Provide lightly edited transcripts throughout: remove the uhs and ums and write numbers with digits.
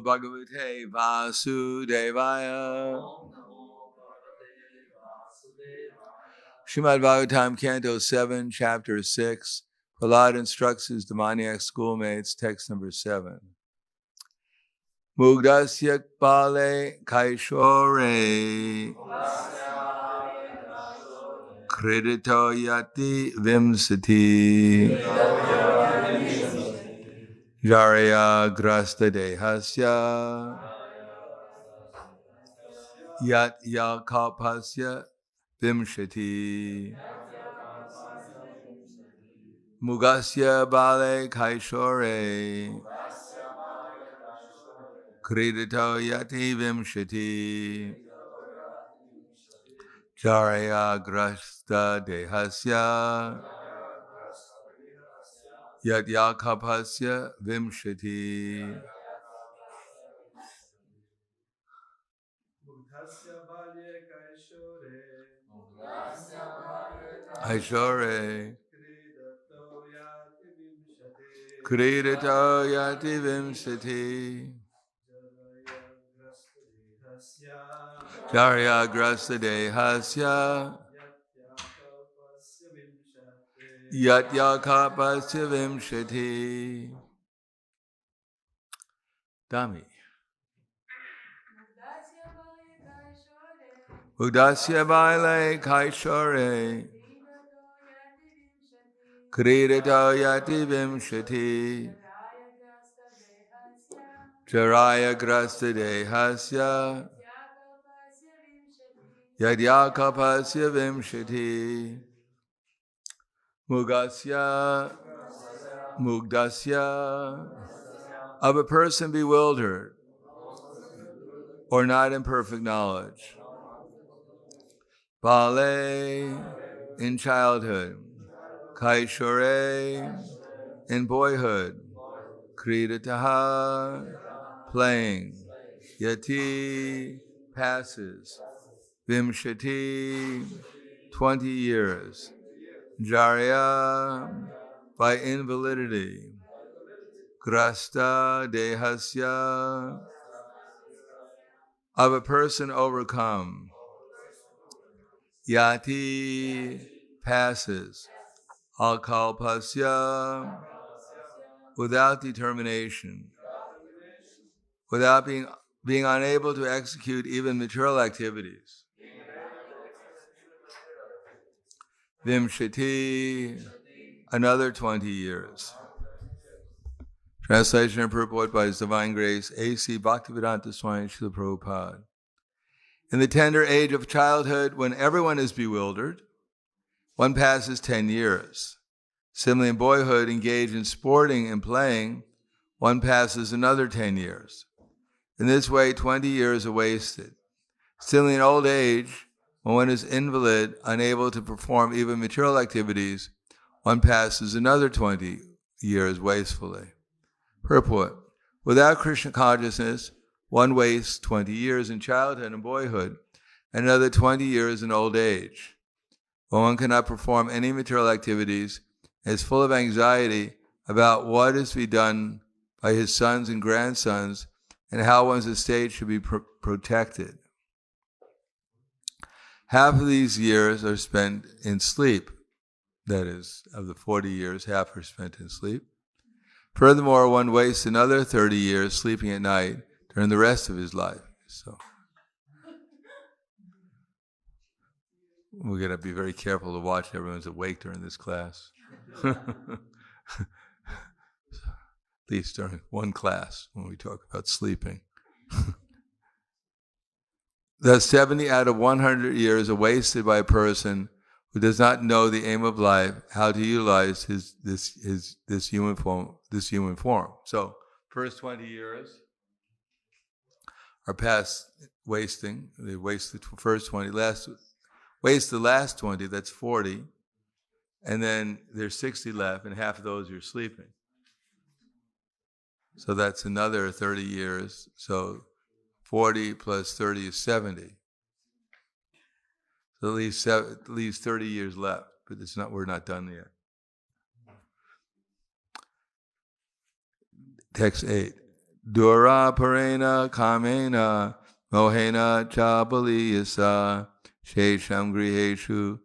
Bhagavate Vasudevaya. Srimad Bhagavatam, Canto 7, Chapter 6. Prahlad instructs his demoniac schoolmates, text number 7. Mugdasya Bale Kaishore Kredito Yati Vimsati Jarya Grasta Dehasya Yat Yakapasya Vimshati Mugasya Bale Kaishore Kredito Yati Vimshati Jarya Grasta Dehasya Yat Yakapasya Vimshati Kaishore Kredito Yati Vimshati Jarya Grasta Dehasya Yat Yakapasya Vimshati. Dami. Udasya Baile Kaishore Kredito Yati Vimshati Jaraya Grasta Dehasya Yat Yakapasya Vimshati Mugdasya of a person bewildered or not in perfect knowledge. Bale in childhood. Kaishore in boyhood. Kridataha playing. Yati passes. Vimshati 20 years. Jarya by invalidity. Grasta dehasya of a person overcome. Yati passes. Akalpasya without determination. Without being unable to execute even material activities. Vimshati, another 20 years. Translation and purport by His Divine Grace, A.C. Bhaktivedanta Swami Srila Prabhupada. In the tender age of childhood, when everyone is bewildered, one passes 10 years. Similarly, in boyhood, engaged in sporting and playing, one passes another 10 years. In this way, 20 years are wasted. Similarly, in old age, when one is invalid, unable to perform even material activities, one passes another 20 years wastefully. Purport. Without Krishna consciousness, one wastes 20 years in childhood and boyhood, and another 20 years in old age. When one cannot perform any material activities, and is full of anxiety about what is to be done by his sons and grandsons, and how one's estate should be protected. Half of these years are spent in sleep. That is, of the 40 years, half are spent in sleep. Furthermore, one wastes another 30 years sleeping at night during the rest of his life. So we're going to be very careful to watch everyone's awake during this class. At least during one class when we talk about sleeping. Thus, 70 out of 100 years are wasted by a person who does not know the aim of life, how to utilize this human form. So, first 20 years are past wasting. They waste the first 20, waste the last 20. That's 40, and then there's 60 left, and half of those you're sleeping. So that's another 30 years. So 40 plus 30 is 70. So at least 30 years left, but we're not done yet. Text 8. Dura parena kamena mohena cha baliyasa shesham griheshu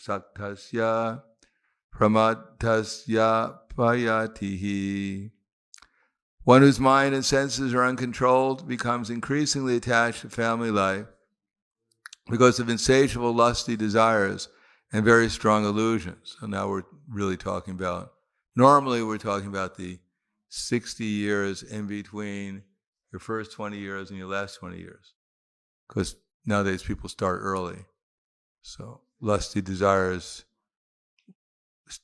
saktasya pramatasya payatihi. One whose mind and senses are uncontrolled becomes increasingly attached to family life because of insatiable lusty desires and very strong illusions. So now we're really talking about, normally we're talking about the 60 years in between your first 20 years and your last 20 years. Because nowadays people start early. So lusty desires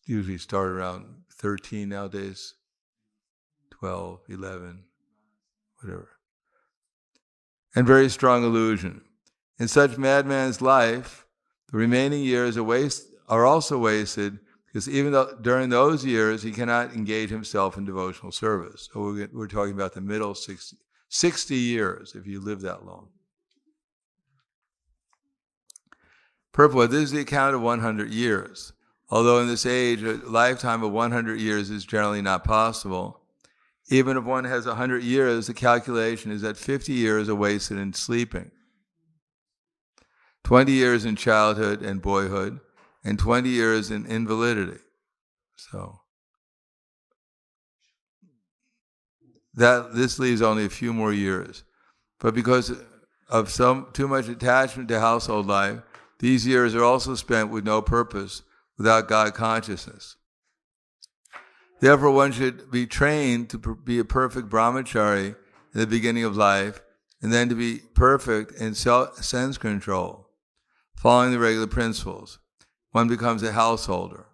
usually start around 13 nowadays, 12, 11, whatever. And very strong illusion. In such madman's life, the remaining years are also wasted because even though during those years he cannot engage himself in devotional service. So we're talking about the middle 60 years if you live that long. Purport, this is the account of 100 years. Although in this age, a lifetime of 100 years is generally not possible. Even if one has 100 years, the calculation is that 50 years are wasted in sleeping, 20 years in childhood and boyhood, and 20 years in invalidity. So this leaves only a few more years. But because of too much attachment to household life, these years are also spent with no purpose, without God consciousness. Therefore, one should be trained to be a perfect brahmachari in the beginning of life, and then to be perfect in sense control, following the regular principles. One becomes a householder.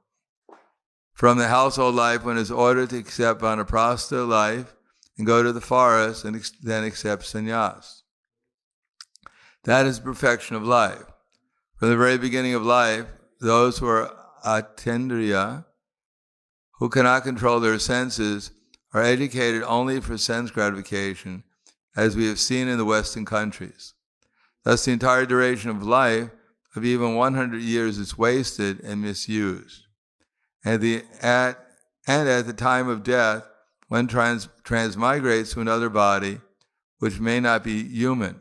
From the household life, one is ordered to accept vanaprastha life and go to the forest and then accept sannyas. That is perfection of life. From the very beginning of life, those who are atindriya, who cannot control their senses, are educated only for sense gratification, as we have seen in the Western countries. Thus, the entire duration of life of even 100 years is wasted and misused. And at the time of death, one transmigrates to another body, which may not be human.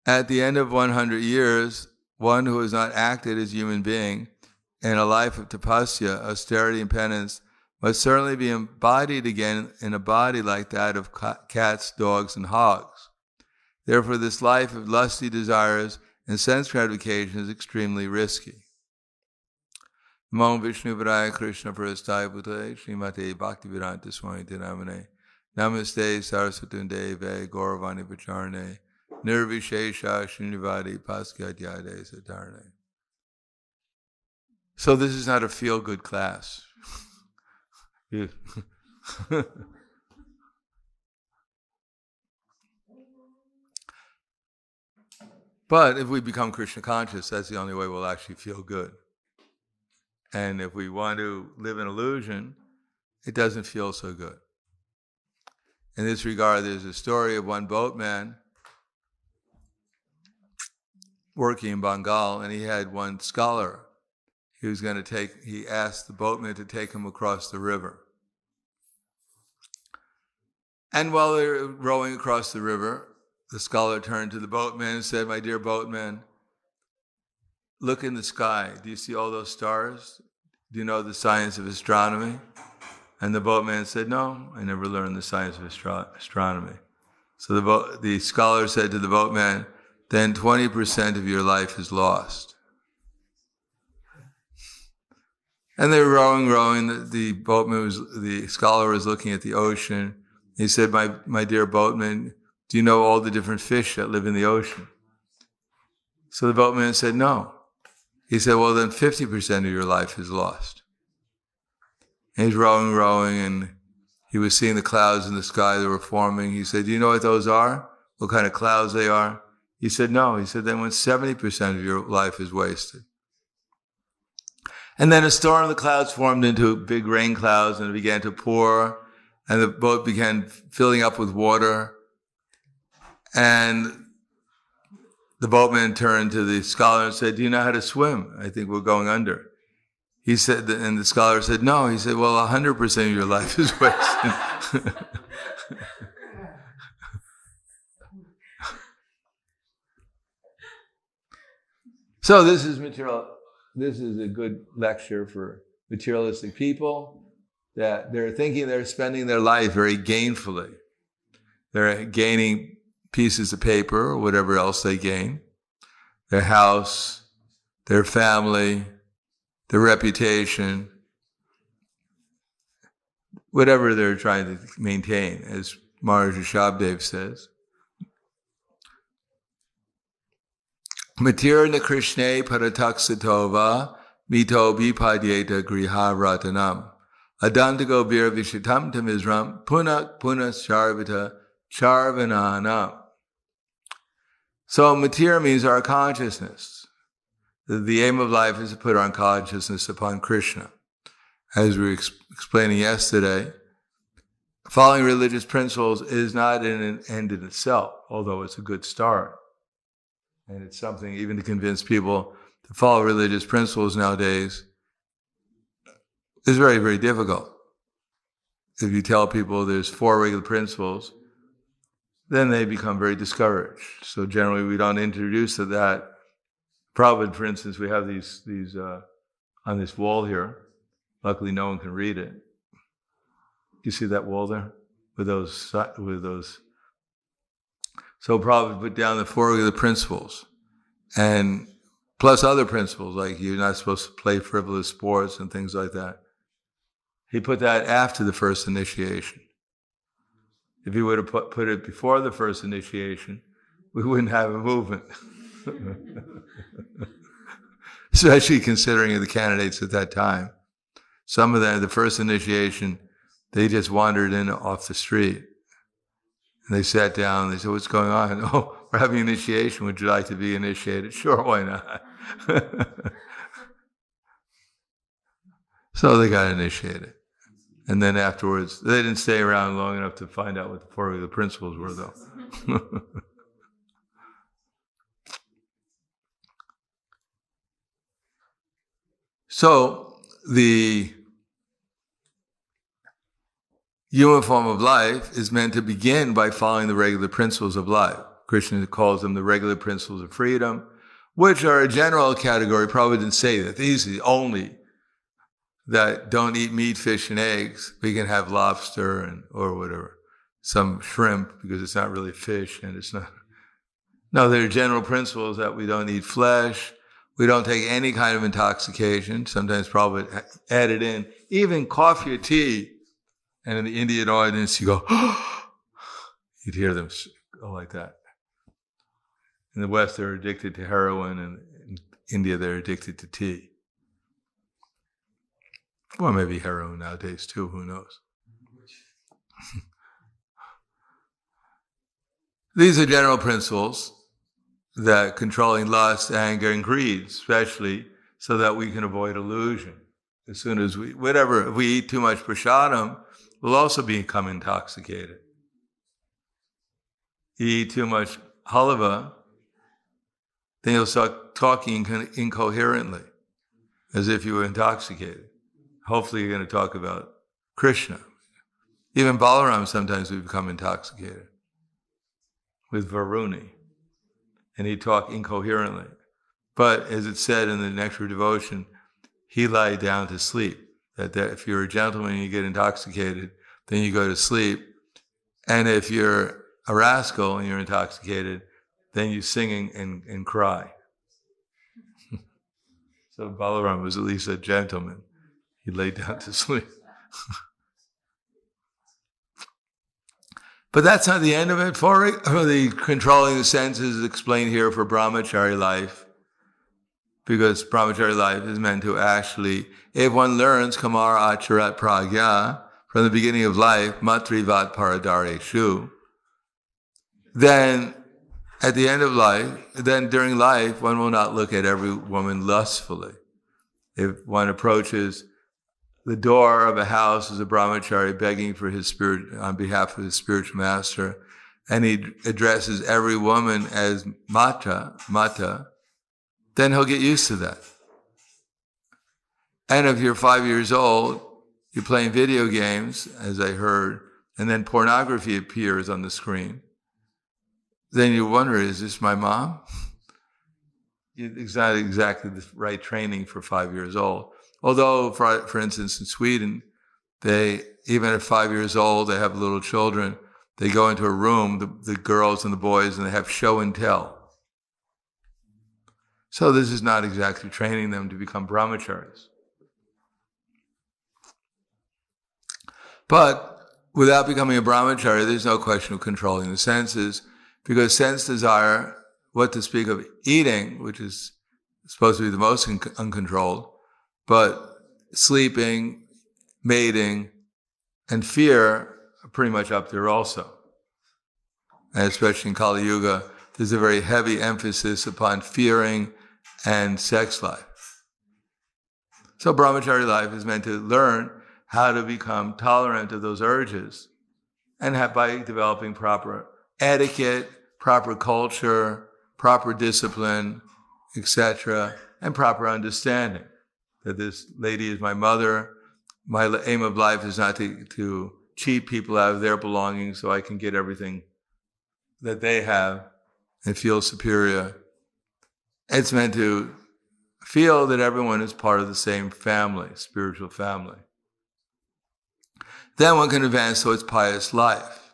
At the end of 100 years, one who has not acted as a human being in a life of tapasya, austerity, and penance must certainly be embodied again in a body like that of cats, dogs, and hogs. Therefore, this life of lusty desires and sense gratification is extremely risky. Namo Vishnu Varaya Krishna Prasthaya Bhutale Srimate Bhaktivedanta Swami Dinamane Namaste Saraswati Deve Gauravani Pacharne Nirvishesha Srinivadi Paskyadyade Satarne. So this is not a feel-good class. But if we become Krishna conscious, that's the only way we'll actually feel good. And if we want to live in illusion, it doesn't feel so good. In this regard, there's a story of one boatman working in Bengal, and he had one scholar. He asked the boatman to take him across the river. And while they were rowing across the river, the scholar turned to the boatman and said, "My dear boatman, look in the sky. Do you see all those stars? Do you know the science of astronomy?" And the boatman said, "No, I never learned the science of astronomy." So the scholar said to the boatman, "Then 20% of your life is lost." And they were rowing. The scholar was looking at the ocean. He said, my dear boatman, do you know all the different fish that live in the ocean?" So the boatman said, "No." He said, "Well, then 50% of your life is lost." And he's rowing, and he was seeing the clouds in the sky that were forming. He said, "Do you know what those are? What kind of clouds they are?" He said, "No." He said, "Then when 70% of your life is wasted." And then a storm of the clouds formed into big rain clouds, and it began to pour, and the boat began filling up with water. And the boatman turned to the scholar and said, "Do you know how to swim? I think we're going under." he said, and the scholar said, no. He said, well, 100% of your life is wasted. So this is a good lecture for materialistic people, that they're thinking they're spending their life very gainfully. They're gaining pieces of paper or whatever else they gain, their house, their family, their reputation, whatever they're trying to maintain, as Maharaj Rishabhdev says. Matirna Krishne Parataksatova Mito Vipadyeta Griha Ratanam Adantago Bir Vishitam Tamizram Punak Punas Charvita Charvananam. So matir means our consciousness. The aim of life is to put our consciousness upon Krishna. As we were explaining yesterday, following religious principles is not an end in itself, although it's a good start. And it's something even to convince people to follow religious principles nowadays is very, very difficult. If you tell people there's 4 regular principles, then they become very discouraged. So generally we don't introduce to that. Prabhupada, for instance, we have these on this wall here. Luckily no one can read it. You see that wall there? With those. So Prabhupada put down the 4 regular principles, and plus other principles, like you're not supposed to play frivolous sports and things like that. He put that after the first initiation. If he would have put it before the first initiation, we wouldn't have a movement. Especially considering the candidates at that time. Some of them, the first initiation, they just wandered in off the street. And they sat down and they said, what's going on? Oh, we're having initiation. Would you like to be initiated? Sure, why not? So they got initiated. And then afterwards, they didn't stay around long enough to find out what the 4 regular principles were, though. So, the human form of life is meant to begin by following the regular principles of life. Krishna calls them the regular principles of freedom, which are a general category. Probably didn't say that. These are the only that don't eat meat, fish, and eggs. We can have lobster or whatever, some shrimp, because it's not really fish and it's not. No, there are general principles that we don't eat flesh. We don't take any kind of intoxication. Sometimes probably added in, even coffee or tea. And in the Indian audience, you go, you'd hear them go like that. In the West, they're addicted to heroin, and in India, they're addicted to tea. Well, maybe heroin nowadays too, who knows? These are general principles that controlling lust, anger, and greed, especially so that we can avoid illusion. As soon as if we eat too much prasadam, we'll also become intoxicated. You eat too much halva, then you'll start talking incoherently, as if you were intoxicated. Hopefully you're going to talk about Krishna. Even Balaram, sometimes we become intoxicated with Varuni, and he'd talk incoherently. But as it said in the Nectar of Devotion, he lied down to sleep. That if you're a gentleman and you get intoxicated, then you go to sleep. And if you're a rascal and you're intoxicated, then you sing and cry. So Balaram was at least a gentleman. He laid down to sleep. But that's not the end of it. For the controlling the senses is explained here for brahmachari life, because brahmachari life is meant to actually, if one learns kamar acharat pragya from the beginning of life, matrivat paradareshu, then at the end of life, then during life, one will not look at every woman lustfully. If one approaches the door of a house as a brahmachari begging for his spirit on behalf of his spiritual master, and he addresses every woman as mata, then he'll get used to that. And if you're 5 years old, you're playing video games, as I heard, and then pornography appears on the screen, then you wonder, is this my mom? It's not exactly the right training for 5 years old. Although, for instance, in Sweden, even at 5 years old, they have little children. They go into a room, the girls and the boys, and they have show and tell. So this is not exactly training them to become brahmacharis. But without becoming a brahmachari, there's no question of controlling the senses, because sense desire, what to speak of eating, which is supposed to be the most uncontrolled, but sleeping, mating, and fear are pretty much up there also. And especially in Kali Yuga, there's a very heavy emphasis upon fearing and sex life. So brahmachari life is meant to learn how to become tolerant of those urges, and by developing proper etiquette, proper culture, proper discipline, etc., and proper understanding that this lady is my mother. My aim of life is not to cheat people out of their belongings so I can get everything that they have and feel superior. It's meant to feel that everyone is part of the same family, spiritual family. Then one can advance towards pious life.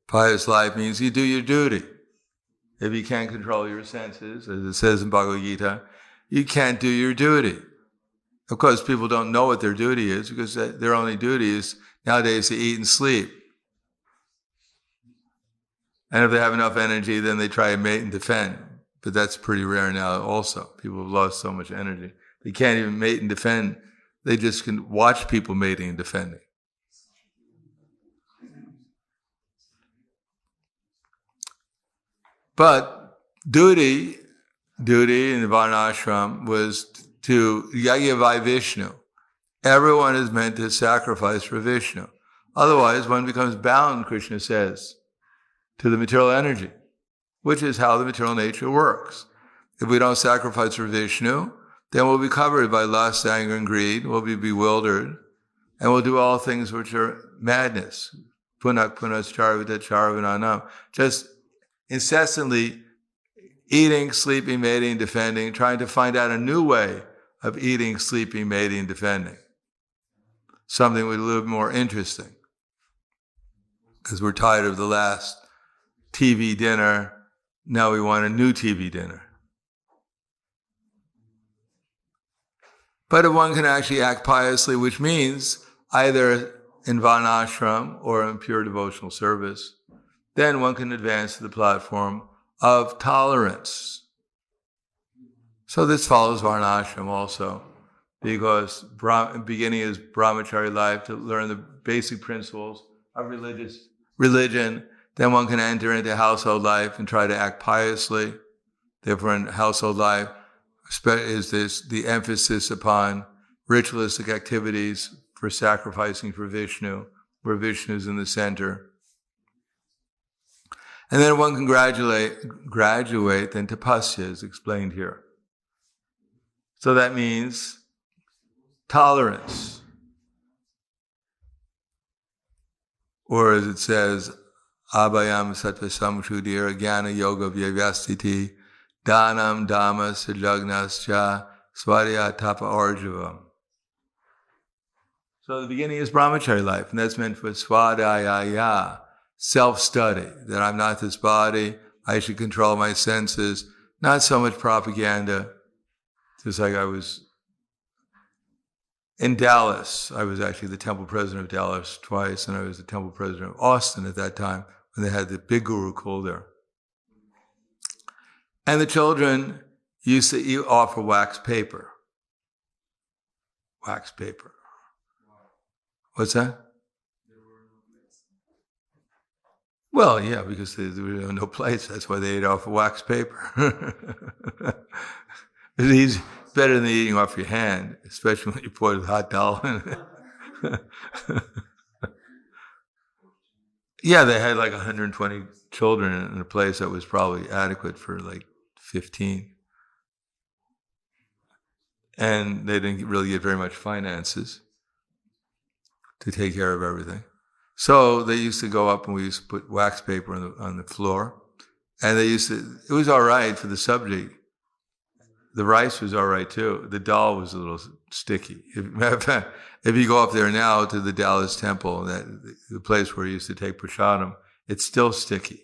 Pious life means you do your duty. If you can't control your senses, as it says in Bhagavad Gita, you can't do your duty. Of course, people don't know what their duty is, because their only duty is nowadays to eat and sleep. And if they have enough energy, then they try to mate and defend. But that's pretty rare now also. People have lost so much energy. They can't even mate and defend. They just can watch people mating and defending. But duty in the Varnashram was to Yajna Vishnu. Everyone is meant to sacrifice for Vishnu. Otherwise, one becomes bound, Krishna says, to the material energy, which is how the material nature works. If we don't sacrifice for Vishnu, then we'll be covered by lust, anger, and greed. We'll be bewildered, and we'll do all things which are madness. Punak punas charvita charvananam. Just incessantly eating, sleeping, mating, defending, trying to find out a new way of eating, sleeping, mating, defending. Something a little bit more interesting. Because we're tired of the last TV dinner, now we want a new TV dinner. But if one can actually act piously, which means either in Varnashram or in pure devotional service, then one can advance to the platform of tolerance. So this follows Varnashram also, because beginning is brahmachari life, to learn the basic principles of religion. Then one can enter into household life and try to act piously. Therefore, in household life is the emphasis upon ritualistic activities for sacrificing for Vishnu, where Vishnu is in the center. And then one can graduate then tapasya, is explained here. So that means tolerance. Or as it says, abhayam sattva samshudir jnana yoga vyavastiti danam dhamma sajagnascha swadhyaya tapa arjavam. So the beginning is brahmachari life, and that's meant for swadhyaya, self-study, that I'm not this body, I should control my senses, not so much propaganda. Just like I was in Dallas, I was actually the temple president of Dallas twice, and I was the temple president of Austin at that time, when they had the big Gurukul there. And the children used to offer wax paper. Wax paper. What's that? Well, yeah, because there were no plates. That's why they ate off of wax paper. It's easy, better than eating off your hand, especially when you pour the hot dal in it. Yeah, they had like 120 children in a place that was probably adequate for like 15. and they didn't really get very much finances to take care of everything. So they used to go up and we used to put wax paper on the floor. And it was all right for the subject. The rice was all right too. The dal was a little sticky. If you go up there now to the Dallas temple, the place where you used to take prasadam, it's still sticky.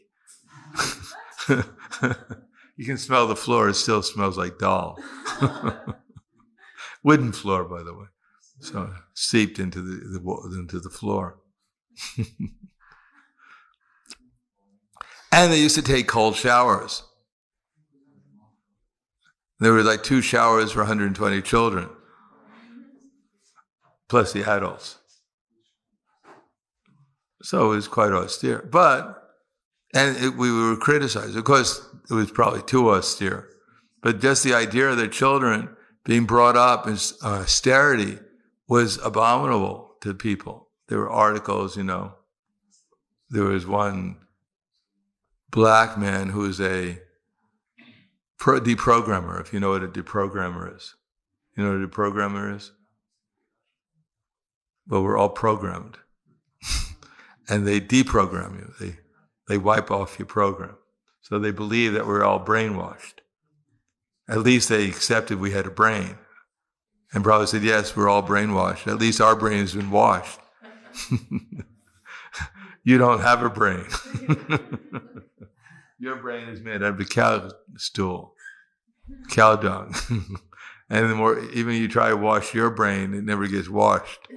You can smell the floor, it still smells like dal. Wooden floor, by the way. So seeped into the floor. And they used to take cold showers. There were like 2 showers for 120 children, plus the adults. So it was quite austere. We were criticized. Of course, it was probably too austere. But just the idea of the children being brought up in austerity was abominable to people. There were articles, There was one black man who was a deprogrammer, if you know what a deprogrammer is. You know what a deprogrammer is? Well, we're all programmed. And they deprogram you. They wipe off your program. So they believe that we're all brainwashed. At least they accepted we had a brain. And Prabhupada said, yes, we're all brainwashed. At least our brain has been washed. You don't have a brain. Your brain is made out of cow stool, cow dung. And the more, even you try to wash your brain, it never gets washed.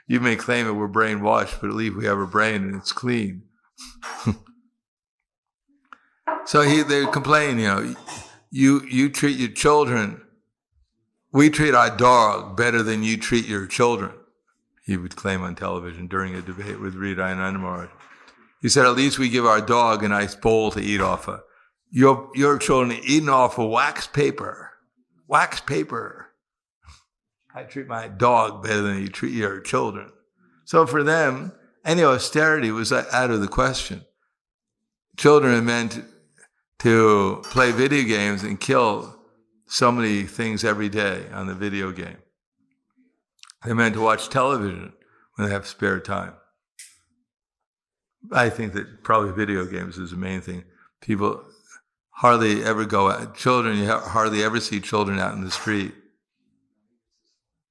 You may claim that we're brainwashed, but at least we have a brain and it's clean. So they complain, you treat your children, we treat our dog better than you treat your children. He would claim on television during a debate with Hridayananda Maharaj. He said, at least we give our dog a nice bowl to eat off of. Your children are eating off of wax paper. Wax paper. I treat my dog better than you treat your children. So for them, any austerity was out of the question. Children are meant to play video games and kill so many things every day on the video game. They're meant to watch television when they have spare time. I think that probably video games is the main thing. People hardly ever go out. You hardly ever see children out in the street.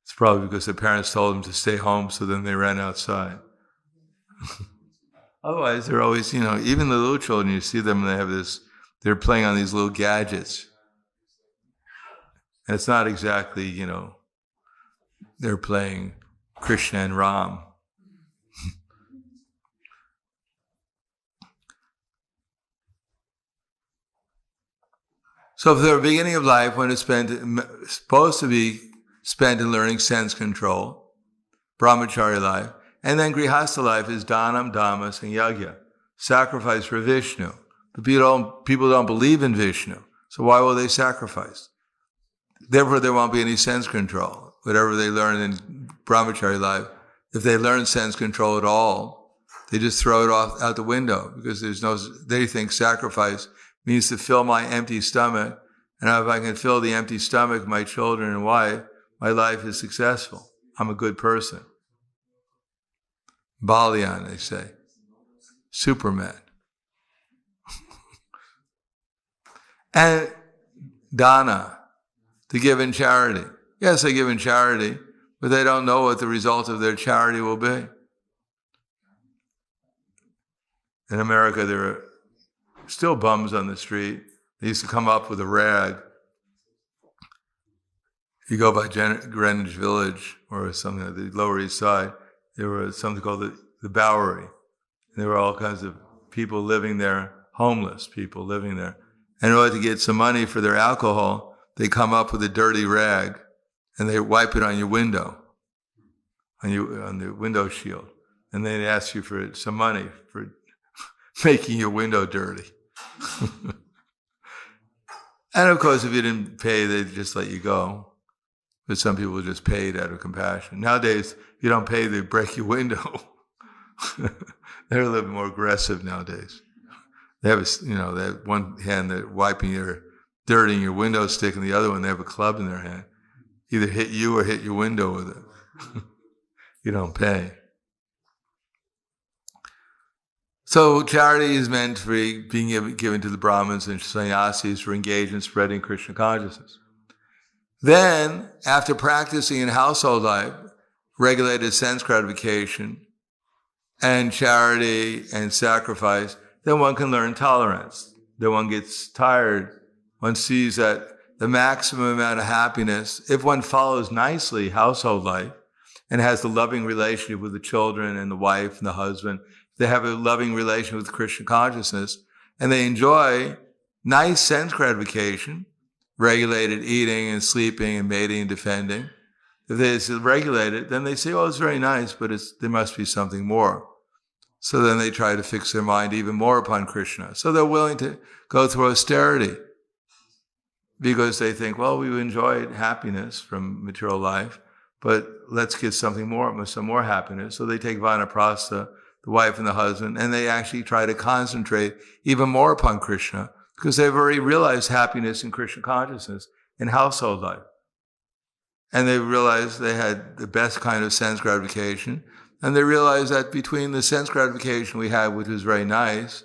It's probably because their parents told them to stay home, so then they ran outside. Otherwise, they're always, even the little children, you see them and they're playing on these little gadgets. And it's not exactly, they're playing Krishna and Ram. So for the beginning of life, when it's supposed to be spent in learning sense control, brahmachari life, and then grihastha life is dhanam, dhammas, and yajna, sacrifice for Vishnu. But people don't believe in Vishnu, so why will they sacrifice? Therefore, there won't be any sense control. Whatever they learn in brahmachari life, if they learn sense control at all, they just throw it out the window because they think sacrifice means to fill my empty stomach, and if I can fill the empty stomach of my children and wife, my life is successful. I'm a good person. Balian, they say. Superman. And dana, to give in charity. Yes, they give in charity, but they don't know what the result of their charity will be. In America, there are still bums on the street. They used to come up with a rag. You go by Greenwich Village or something like the Lower East Side, there was something called the Bowery. And there were all kinds of people living there, homeless people living there. And in order to get some money for their alcohol, they come up with a dirty rag and they wipe it on your window, on the window shield. And they ask you for some money for making your window dirty. And of course, if you didn't pay, they'd just let you go. But some people just paid out of compassion. Nowadays, if you don't pay, they break your window. They're a little more aggressive nowadays. They have, they have one hand they're wiping your dirtying your window stick, and the other one, they have a club in their hand. Either hit you or hit your window with it. You don't pay. So charity is meant for being given to the Brahmins and sannyasis who are engaged in spreading Krishna consciousness. Then, after practicing in household life, regulated sense gratification, and charity and sacrifice, then one can learn tolerance. Then one gets tired. One sees that the maximum amount of happiness, if one follows nicely household life and has a loving relationship with the children and the wife and the husband, they have a loving relation with Krishna consciousness, and they enjoy nice sense gratification, regulated eating and sleeping and mating and defending. If they regulate it, then they say, oh, it's very nice, but there must be something more. So then they try to fix their mind even more upon Krishna. So they're willing to go through austerity because they think, well, we've enjoyed happiness from material life, but let's get something more, some more happiness. So they take vanaprastha, the wife and the husband, and they actually try to concentrate even more upon Krishna because they've already realized happiness in Krishna consciousness in household life. And they realized they had the best kind of sense gratification. And they realized that between the sense gratification we had, which was very nice,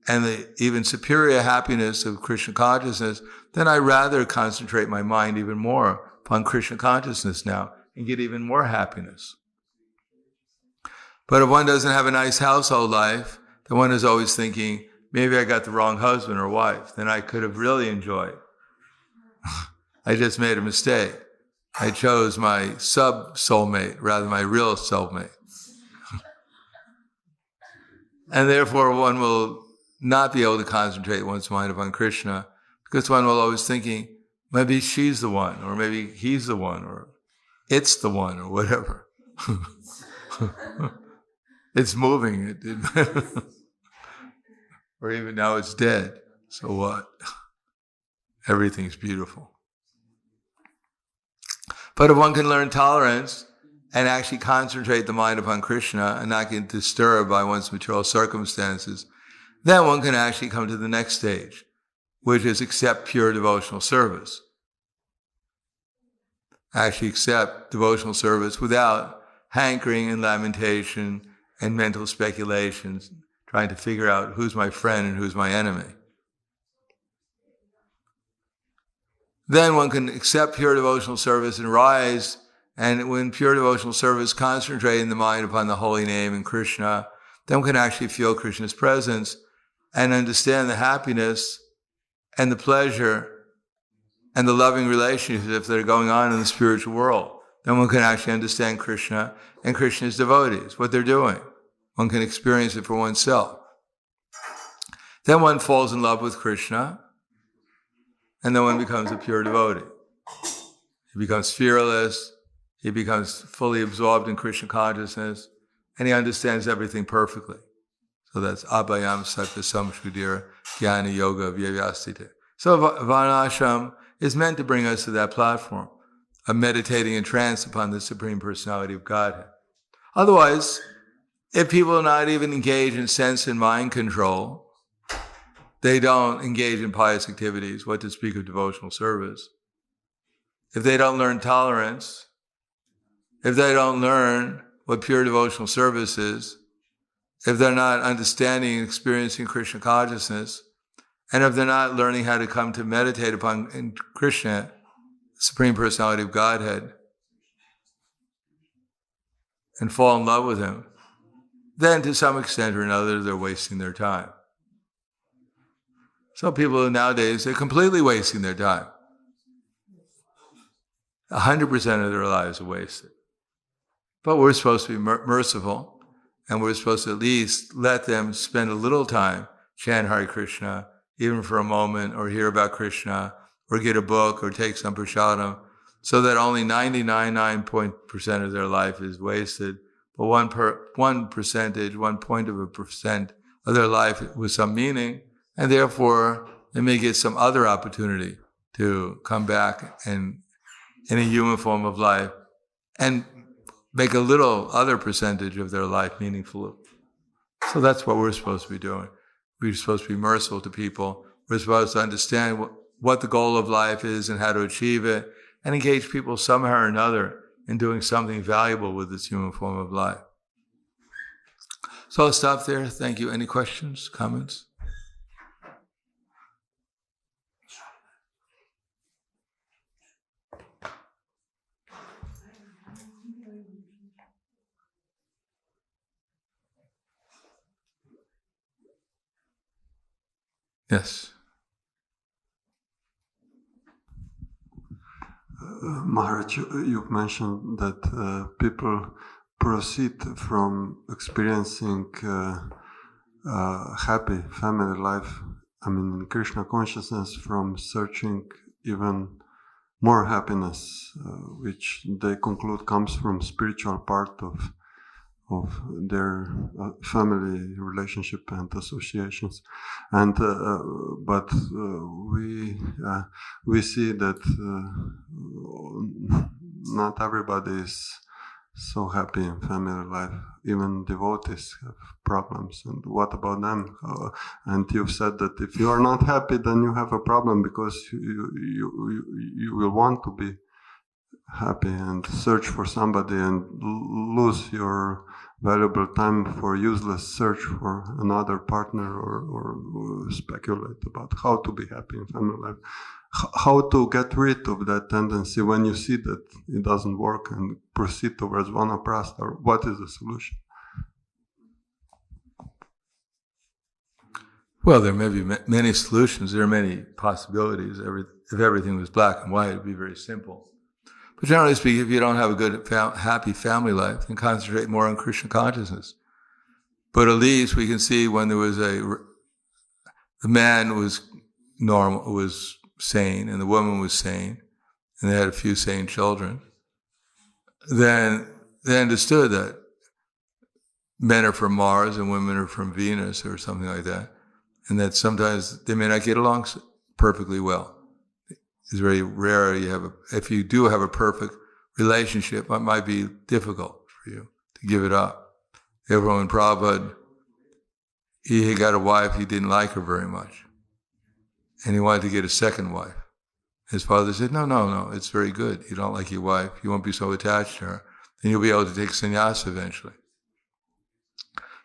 and the even superior happiness of Krishna consciousness, then I'd rather concentrate my mind even more upon Krishna consciousness now and get even more happiness. But if one doesn't have a nice household life, then one is always thinking, maybe I got the wrong husband or wife, then I could have really enjoyed. I just made a mistake. I chose my sub-soulmate rather than my real soulmate. And therefore one will not be able to concentrate one's mind upon Krishna because one will always thinking, maybe she's the one, or maybe he's the one, or it's the one, or whatever. It's moving. Or even now it's dead. So what? Everything's beautiful. But if one can learn tolerance and actually concentrate the mind upon Krishna and not get disturbed by one's material circumstances, then one can actually come to the next stage, which is accept pure devotional service. Actually accept devotional service without hankering and lamentation and mental speculations, trying to figure out who's my friend and who's my enemy. Then one can accept pure devotional service and rise, and when pure devotional service concentrating the mind upon the holy name and Krishna, then one can actually feel Krishna's presence and understand the happiness and the pleasure and the loving relationships that are going on in the spiritual world. Then one can actually understand Krishna and Krishna's devotees, what they're doing. One can experience it for oneself. Then one falls in love with Krishna, and then one becomes a pure devotee. He becomes fearless, he becomes fully absorbed in Krishna consciousness, and he understands everything perfectly. So that's abhayam sakta samshrudira jnana yoga vyavastita. So Varnashram is meant to bring us to that platform of meditating in trance upon the Supreme Personality of Godhead. Otherwise, if people are not even engaged in sense and mind control, they don't engage in pious activities, what to speak of devotional service. If they don't learn tolerance, if they don't learn what pure devotional service is, if they're not understanding and experiencing Krishna consciousness, and if they're not learning how to come to meditate upon Krishna, Supreme Personality of Godhead, and fall in love with Him, then to some extent or another, they're wasting their time. Some people nowadays, they're completely wasting their time. 100% of their lives are wasted. But we're supposed to be merciful, and we're supposed to at least let them spend a little time, chant Hare Krishna, even for a moment, or hear about Krishna, or get a book, or take some prasadam, so that only 99% of their life is wasted, but 1% of their life with some meaning, and therefore they may get some other opportunity to come back and in a human form of life and make a little other percentage of their life meaningful. So that's what we're supposed to be doing. We're supposed to be merciful to people. We're supposed to understand what the goal of life is and how to achieve it, and engage people somehow or another in doing something valuable with this human form of life. So I'll stop there. Thank you. Any questions, comments? Yes. Maharaj, you've mentioned that people proceed from experiencing happy family life, in Krishna consciousness, from searching even more happiness, which they conclude comes from spiritual part of their family relationship and associations, and but we see that not everybody is so happy in family life. Even devotees have problems. And what about them? And you've said that if you are not happy, then you have a problem, because you will want to be happy and search for somebody and lose your valuable time for useless search for another partner, or speculate about how to be happy in family life. How to get rid of that tendency when you see that it doesn't work and proceed towards vanaprastha, or what is the solution? Well, there may be many solutions. There are many possibilities. If everything was black and white, it would be very simple. But generally speaking, if you don't have a good, happy family life, then concentrate more on Krishna consciousness. But at least we can see when there was the man was normal, was sane, and the woman was sane, and they had a few sane children, then they understood that men are from Mars and women are from Venus or something like that, and that sometimes they may not get along perfectly well. It's very rare if you do have a perfect relationship, it might be difficult for you to give it up. When Prabhupada, he got a wife, he didn't like her very much. And he wanted to get a second wife. His father said, no, it's very good. You don't like your wife, you won't be so attached to her. Then you'll be able to take sannyas eventually.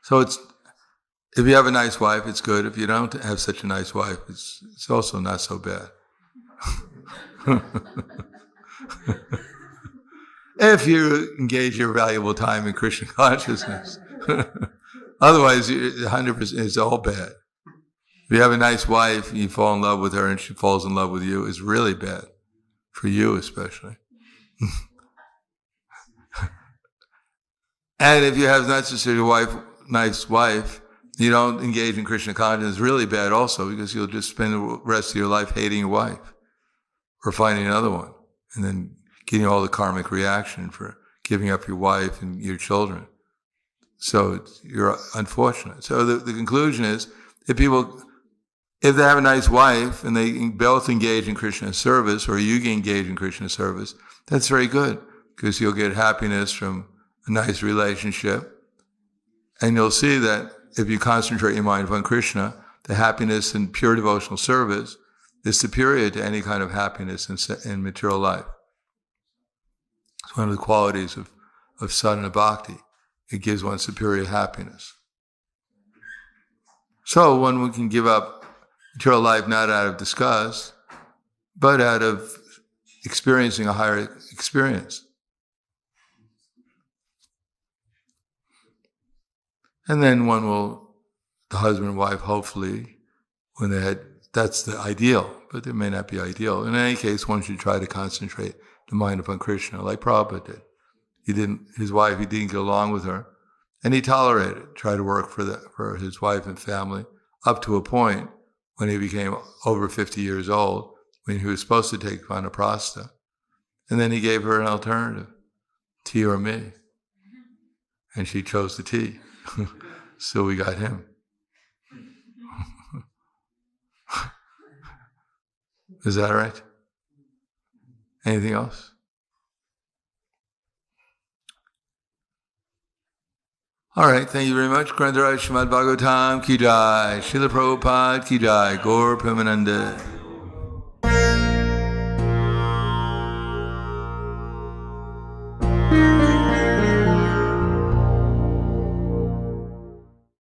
So if you have a nice wife, it's good. If you don't have such a nice wife, it's also not so bad. If you engage your valuable time in Krishna consciousness. Otherwise, 100% it's all bad. If you have a nice wife and you fall in love with her and she falls in love with you, it's really bad. For you especially. And if you have not necessarily a nice wife, you don't engage in Krishna consciousness, it's really bad also, because you'll just spend the rest of your life hating your wife or finding another one and then getting all the karmic reaction for giving up your wife and your children. So you're unfortunate. So the conclusion is, if they have a nice wife and they both engage in Krishna service, or you engage in Krishna service, that's very good, because you'll get happiness from a nice relationship. And you'll see that if you concentrate your mind upon Krishna, the happiness in pure devotional service is superior to any kind of happiness in material life. It's one of the qualities of sadhana bhakti. It gives one superior happiness. So one can give up material life not out of disgust, but out of experiencing a higher experience. And then the husband and wife, hopefully, that's the ideal, but it may not be ideal. In any case, one should try to concentrate the mind upon Krishna, like Prabhupada did. His wife, he didn't get along with her, and he tolerated, tried to work for his wife and family, up to a point when he became over 50 years old, when he was supposed to take vanaprastha. And then he gave her an alternative, tea or me. And she chose the tea. So we got him. Is that right? Anything else? All right, thank you very much. Grantaraj Srimad Bhagavatam ki jai, Srila Prabhupada ki jai, Gaur Premananda.